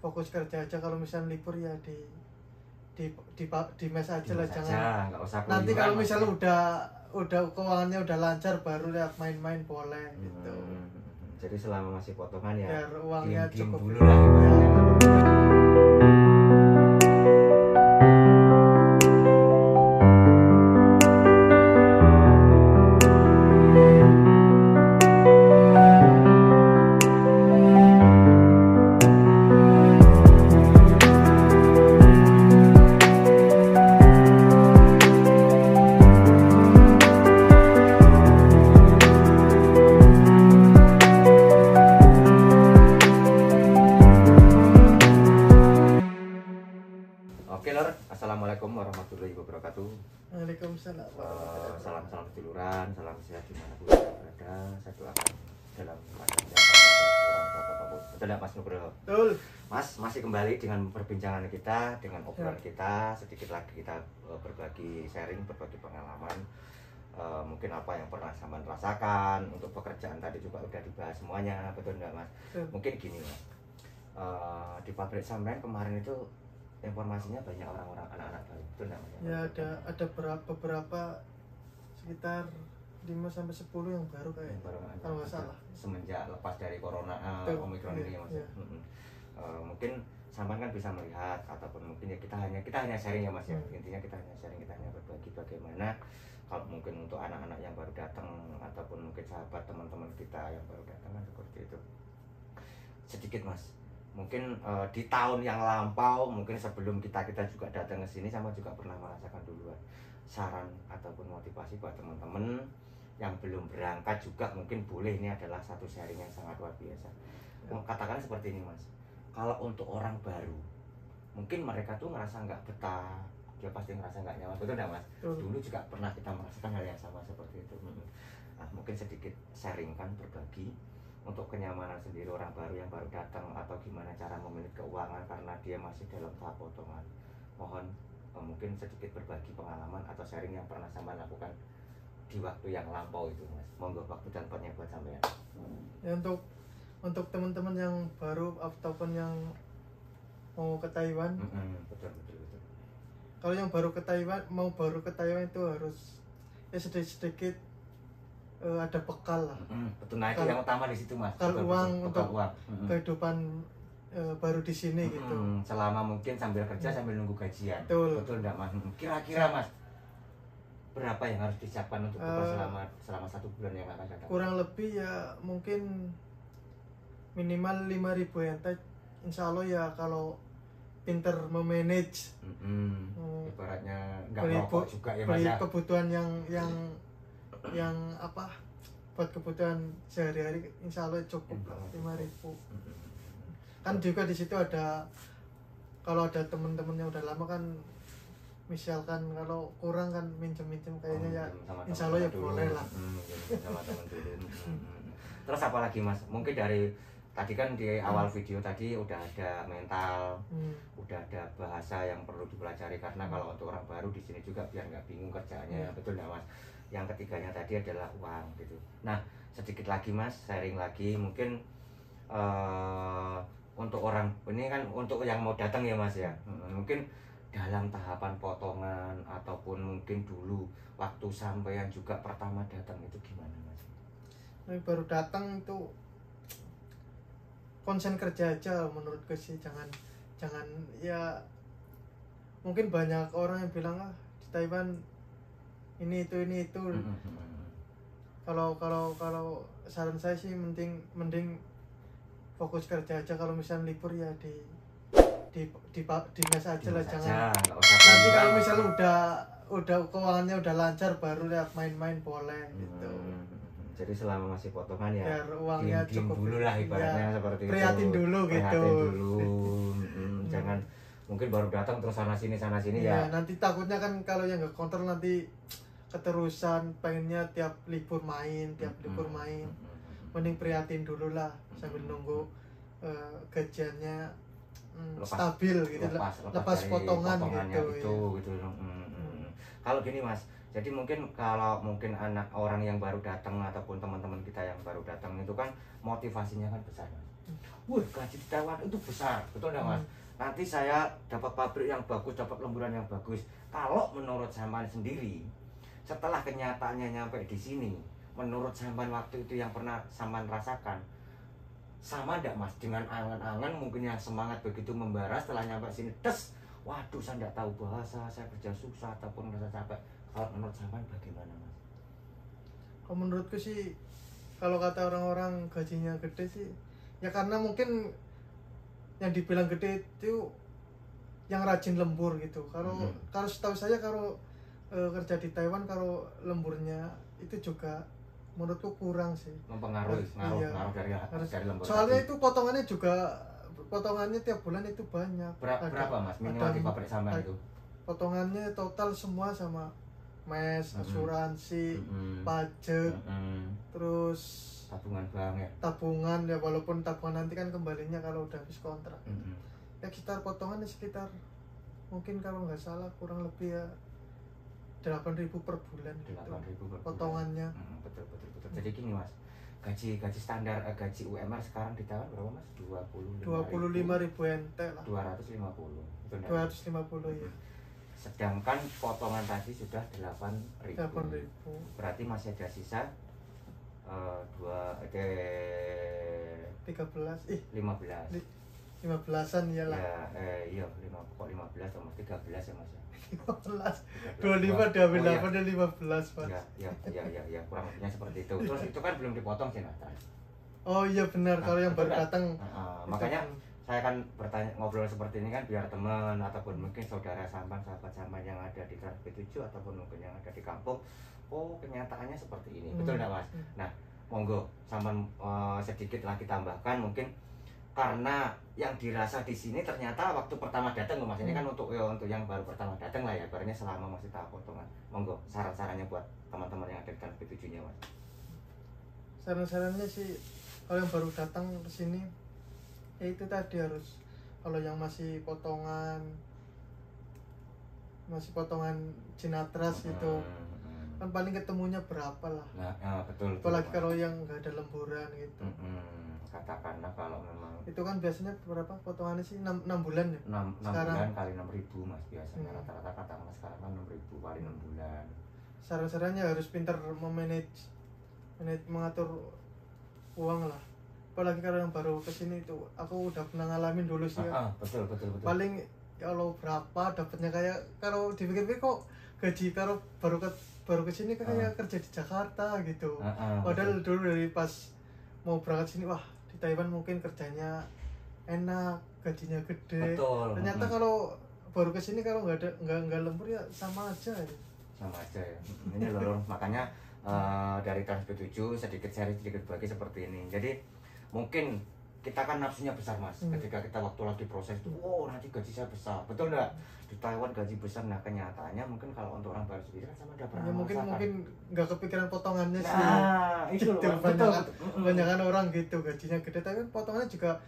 fokus kerja aja. Kalau misalnya libur ya di mes aja lah, jangan nggak usah nanti kalau misalnya maksudnya. udah keuangannya udah lancar baru lihat main-main boleh gitu. Jadi selama masih potongan ya biar uangnya diem cukup dulu lah ibaratnya. Oke lor, assalamualaikum warahmatullahi wabarakatuh. Waalaikumsalam. Salam seduluran, salam sehat dimanapun berada. Saya doakan dalam keadaan yang kurang apapun. Betul nggak Mas Nugroho? Betul. Mas masih kembali dengan perbincangan kita, dengan obrolan kita. Sedikit lagi kita berbagi sharing, berbagi pengalaman. Mungkin apa yang pernah sampean rasakan untuk pekerjaan tadi juga udah dibahas semuanya, betul nggak Mas? Mungkin gini Mas, di pabrik sampean kemarin itu informasinya banyak orang-orang anak-anak baru, betul nggak Mas? Ya ada beberapa sekitar 5-10 yang baru kayak kalau nggak salah. Semenjak lepas dari corona Omicron ini ya Mas. Ya. Mungkin sampean kan bisa melihat ataupun mungkin ya kita hanya sharing ya Mas ya. Intinya kita hanya sharing, kita hanya berbagi bagaimana kalau mungkin untuk anak-anak yang baru datang ataupun mungkin sahabat teman-teman kita yang baru datang kan seperti itu. Sedikit Mas, mungkin di tahun yang lampau, mungkin sebelum kita juga datang ke sini, sama juga pernah merasakan duluan. Saran ataupun motivasi buat teman-teman yang belum berangkat juga mungkin boleh, ini adalah satu sharing yang sangat luar biasa. Katakan seperti ini Mas, kalau untuk orang baru, mungkin mereka tuh ngerasa nggak betah, dia pasti ngerasa nggak nyaman, betul nggak Mas? Dulu juga pernah kita merasakan hal yang sama seperti itu. Nah, mungkin sedikit sharing kan, berbagi untuk kenyamanan sendiri orang baru yang baru datang, atau gimana cara memanage keuangan karena dia masih dalam tahap potongan. Mohon mungkin sedikit berbagi pengalaman atau sharing yang pernah sampean lakukan di waktu yang lampau itu Mas. Monggo waktu dan tempatnya buat sampean. Ya, untuk teman-teman yang baru ataupun yang mau ke Taiwan. Betul. Kalau yang baru ke Taiwan itu harus ya sedikit ada bekal lah. Betul, nah itu yang utama di situ Mas. Bekal uang untuk uang. kehidupan baru di sini gitu. Selama mungkin sambil kerja sambil nunggu gajian. Betul enggak Mas? Kira-kira Mas, berapa yang harus disiapkan untuk selama 1 bulan yang akan datang? Kurang lebih ya mungkin minimal 5.000 yen. Insya Allah ya kalau pinter memanage. Ibaratnya nggak merokok juga ya Mas beli ya. Kebutuhan yang apa, buat kebutuhan sehari-hari insya Allah cukup 5.000. Kan juga di situ ada, kalau ada teman-teman yang udah lama kan, misalkan kalau kurang kan minjem kayaknya ya insya Allah ya boleh lah. Sama teman dulu. Terus apa lagi Mas? Mungkin dari tadi kan di awal video tadi udah ada mental, udah ada bahasa yang perlu dipelajari karena kalau untuk orang baru di sini juga biar nggak bingung kerjaannya, betul nggak Mas? Yang ketiganya tadi adalah uang gitu. Nah sedikit lagi Mas, sharing lagi mungkin untuk orang ini kan untuk yang mau datang ya Mas ya. Mungkin dalam tahapan potongan ataupun mungkin dulu waktu sampean juga pertama datang itu gimana Mas? Baru datang itu konsen kerja aja menurutku sih, jangan ya, mungkin banyak orang yang bilang di Taiwan ini itu. Kalau saran saya sih mending fokus kerja aja. Kalau misalnya libur ya di mes aja lah, jangan nanti kalau misalnya udah keuangannya udah lancar baru lihat main-main boleh gitu. Jadi selama masih potongan ya biar uangnya diem cukup dulu lah ibaratnya, ya, seperti prihatin itu. dulu gitu. Prihatin dulu. Jangan mungkin baru datang terus sana sini ya. Nanti takutnya kan kalau yang nggak kontrol nanti keterusan pengennya tiap libur main. Mending prihatin dulu lah sambil nunggu gajiannya stabil gitu, lepas potongan gitu. Kalau gini Mas, jadi mungkin kalau anak orang yang baru datang ataupun teman-teman kita yang baru datang itu kan motivasinya kan besar Mas. Wah, gaji di Taiwan itu besar, betul nggak Mas? Nanti saya dapat pabrik yang bagus, dapat lemburan yang bagus. Kalau menurut sampean sendiri, setelah kenyataannya nyampe di sini, menurut sampean waktu itu yang pernah sampean rasakan, sama enggak Mas dengan angan-angan mungkin yang semangat begitu membara setelah nyampe sini, tes, waduh saya enggak tahu bahasa, saya kerja susah ataupun merasa capek. Kalau menurut sampean bagaimana Mas? Kalau menurutku sih, kalau kata orang-orang gajinya gede sih, ya karena mungkin yang dibilang gede itu yang rajin lembur gitu. Kalau setahu saya kalau kerja di Taiwan, kalau lemburnya itu juga menurutku kurang sih. Mempengaruhi, ngaruh dari lembur. Soalnya itu potongannya tiap bulan itu banyak. Berapa Mas minimal di pabrik sampean itu? Potongannya total semua sama mes, asuransi, pajak, terus tabungan bank ya. Tabungan ya, walaupun tabungan nanti kan kembalinya kalau udah habis kontrak. Ya sekitar potongannya sekitar mungkin kalau nggak salah kurang lebih ya 8.000 per bulan. 8.000 per bulan. Potongannya. Betul. Jadi gini Mas, gaji standar gaji UMR sekarang di Taiwan berapa Mas? 25.000 NT lah. 250. 250 ya. Sedangkan potongan tadi sudah 8.000. Berarti masih ada sisa 15-an iyalah. Ya, iya 15 atau 13 ya Mas ya. 15. 25 diambil 8 dan 15 Mas. Ya, kurang lebihnya seperti itu. Terus itu kan belum dipotong sih Mas. Oh iya benar, kalau yang baru datang. Makanya saya kan bertanya, ngobrol seperti ini kan biar teman ataupun mungkin saudara sampan, sahabat sampan yang ada di Trans B7 ataupun mungkin yang ada di kampung, oh kenyataannya seperti ini. Betul enggak Mas? Nah, monggo sampan sedikit lagi tambahkan mungkin karena yang dirasa di sini ternyata waktu pertama datang loh Mas, ini kan untuk yang baru pertama datang lah ya, barunya selama masih tahap potongan. Monggo saran-sarannya buat teman-teman yang ada di Trans B7-nya Mas. Saran-sarannya sih kalau yang baru datang ke sini ya itu tadi, harus kalau yang masih potongan Cinatras itu kan paling ketemunya berapa lah. Nah, betul. Apalagi kalau yang nggak ada lemburan gitu. Katakanlah kalau memang itu kan biasanya berapa potongannya sih, 6 bulan ya? 6 bulan kali 6.000 Mas biasanya. Rata-rata katakanlah sekarang kan 6.000 kali 6 bulan. Saran-sarannya harus pintar mengatur uang lah. Apalagi kalau yang baru kesini itu, aku udah pernah ngalamin dulu sih ya. Betul. Paling kalau berapa dapatnya, kayak kalau dipikir-pikir kok gaji kalau baru kesini kayak kerja di Jakarta gitu. Padahal dulu dari pas mau berangkat sini, wah di Taiwan mungkin kerjanya enak, gajinya gede. Betul. Ternyata kalau baru kesini kalau nggak lembur ya sama aja ya. Sama aja ya. Ini loh makanya dari Trans B7 sedikit bagi seperti ini. Jadi mungkin kita kan nafsunya besar Mas, ketika kita waktu lagi proses itu, nanti gaji saya besar, betul nggak? Di Taiwan gaji besar, nah kenyataannya mungkin kalau untuk orang baru sendiri kan sama udah pernah mungkin nggak kepikiran potongannya sih. Itu loh, banyak orang gitu gajinya gede, tapi potongannya juga.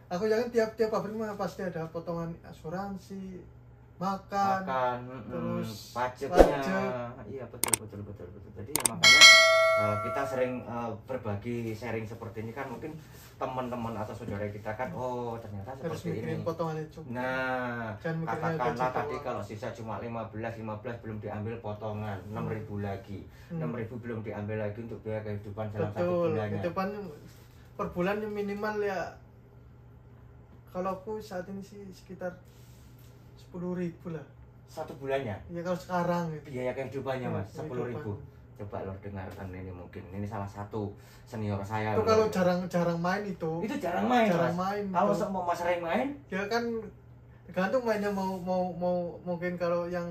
Aku yakin tiap pabrik mah pasti ada potongan asuransi, makan terus pajaknya. Iya betul. Jadi ya makanya kita sering berbagi sharing seperti ini kan, mungkin teman-teman atau saudara kita kan ternyata seperti ini potongannya cukup. Nah, katakanlah tadi kalau sisa cuma 15 belum diambil potongan 6.000 lagi. 6.000 belum diambil lagi untuk biaya kehidupan dalam satu bulannya. Kehidupan per bulan minimal ya, kalau aku saat ini sih sekitar 10.000 lah. Satu bulannya? Ya kalau sekarang gitu. Biaya kehidupannya Mas, 10.000. Coba lo dengarkan ini, mungkin ini salah satu senior saya. Itu kalau jarang main itu. Itu jarang main. Kalau mau Mas sering main? Ya kan tergantung mainnya mau mungkin kalau yang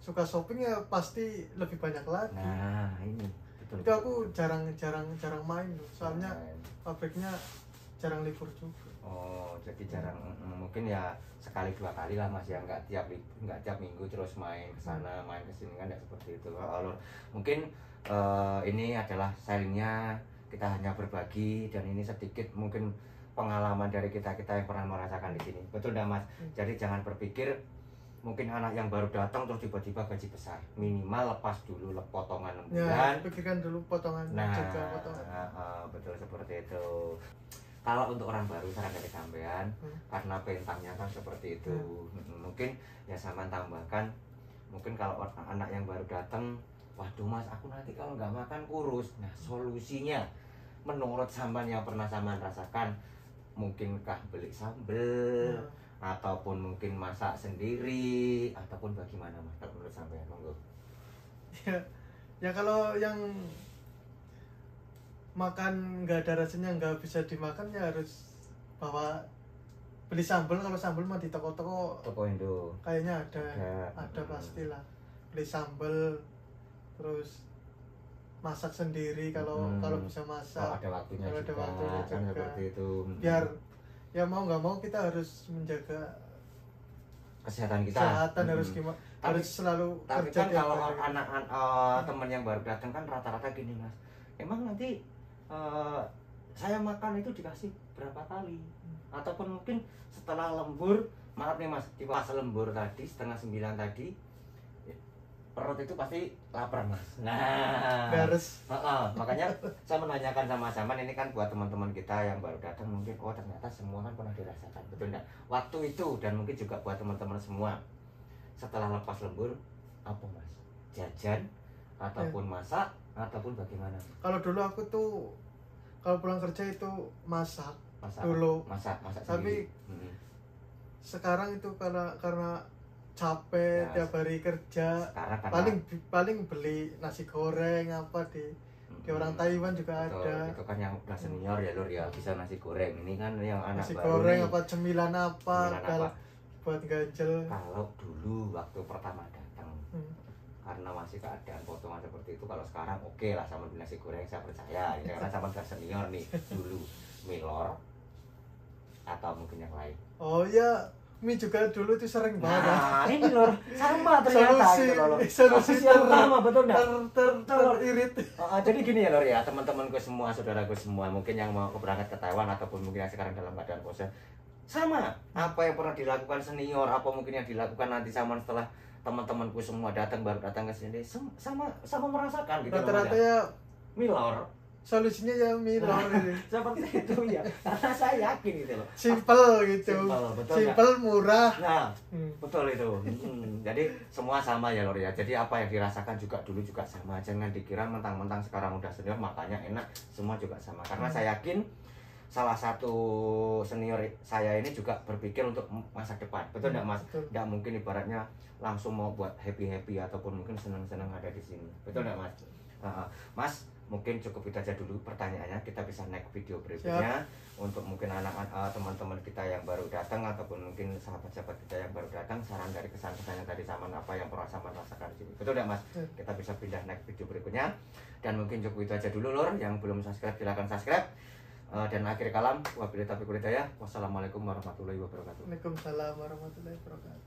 suka shopping ya pasti lebih banyak lagi. Nah, ini betul. Itu aku jarang main loh. Soalnya pabriknya jarang libur juga. Oh, jadi jarang, mungkin ya sekali 2 kali lah Mas ya, nggak tiap minggu terus main ke sana main ke sini kan, nggak seperti itu. Mungkin ini adalah sharingnya, kita hanya berbagi dan ini sedikit mungkin pengalaman dari kita yang pernah merasakan di sini. Betul nggak Mas? Jadi jangan berpikir mungkin anak yang baru datang terus tiba-tiba gaji besar. Minimal lepas dulu potongan 6 bulan. Ya, pikirkan dulu potongan. Nah, betul seperti itu. kalau untuk orang baru saran dari sampean karena pentangnya kan seperti itu, mungkin ya sampean tambahkan, mungkin kalau anak yang baru datang, waduh mas aku nanti kalau nggak makan kurus. Nah solusinya menurut sampean yang pernah sampean rasakan, mungkinkah beli sambel ataupun mungkin masak sendiri ataupun bagaimana mas kalau menurut sampean? Monggo. Ya kalau yang makan nggak ada rasanya, nggak bisa dimakan, ya harus bawa beli sambal. Kalau sambal mah di toko-toko Indo kayaknya ada pastilah. Beli sambal, terus masak sendiri kalau bisa masak. Ada waktunya kalau juga, ada waktunya kan juga. seperti itu. Biar ya mau nggak mau kita harus menjaga kesehatan kita. harus gimana? Harus selalu tapi kerja kan kalau hari. anak-anak teman yang baru datang kan rata-rata gini mas, emang nanti saya makan itu dikasih berapa kali, ataupun mungkin setelah lembur, maaf nih mas, di pas lembur tadi 8:30 tadi perut itu pasti lapar mas. Nah Harus makanya saya menanyakan sama sampean ini kan buat teman-teman kita yang baru datang, mungkin oh ternyata semua kan pernah dirasakan, betul enggak waktu itu, dan mungkin juga buat teman-teman semua setelah lepas lembur apa mas, jajan ataupun masak ataupun bagaimana? Kalau dulu aku tuh kalau pulang kerja itu masak dulu, masak tapi sendiri. Sekarang itu karena capek Ya, tiap hari kerja, sekarang karena paling beli nasi goreng apa di orang Taiwan juga betul, ada. itu kan yang udah senior ya lur ya, bisa nasi goreng. Ini kan yang anak Nasi baru goreng nih. apa cemilan apa, Cemilan apa? buat ganjel. Kalau dulu waktu pertama datang karena masih keadaan potongan seperti itu, kalau sekarang oke lah sama beli nasi goreng, saya percaya ya, karena sama udah senior nih. Dulu milor atau mungkin yang lain. Oh ya, mie juga dulu tuh sering banget. Nah ini lur sama ternyata solusi yang utama, betul nggak? teririt. Jadi gini ya lor ya, teman-temanku semua, saudaraku semua, mungkin yang mau berangkat ke Taiwan ataupun mungkin yang sekarang dalam keadaan bosan, sama apa yang pernah dilakukan senior, apa mungkin yang dilakukan nanti sama setelah teman-temanku semua datang baru datang ke sini, sama merasakan gitu. Rata-rata ya milor solusinya ya milor ini. seperti itu ya, karena saya yakin gitu loh, simple gitu, betul simple murah. Nah betul itu. Jadi semua sama ya lor ya, jadi apa yang dirasakan juga dulu juga sama, jangan dikira mentang-mentang sekarang udah senior makanya enak, semua juga sama, karena saya yakin salah satu senior saya ini juga berpikir untuk masa depan, betul nggak mas? Nggak mungkin ibaratnya langsung mau buat happy ataupun mungkin senang-senang ada di sini, betul nggak mas? Mas mungkin cukup itu aja dulu pertanyaannya, kita bisa naik video berikutnya. Siap. Untuk mungkin anak-anak teman-teman kita yang baru datang ataupun mungkin sahabat-sahabat kita yang baru datang, saran dari kesan-kesan yang tadi sama apa yang pernah sama rasakan di sini, betul nggak mas? Kita bisa pindah naik video berikutnya, dan mungkin cukup itu aja dulu lor, yang belum subscribe silahkan subscribe. Dan akhir kalam, wabillahi taufiq wal hidayah. Wassalamualaikum warahmatullahi wabarakatuh. Waalaikumsalam warahmatullahi wabarakatuh.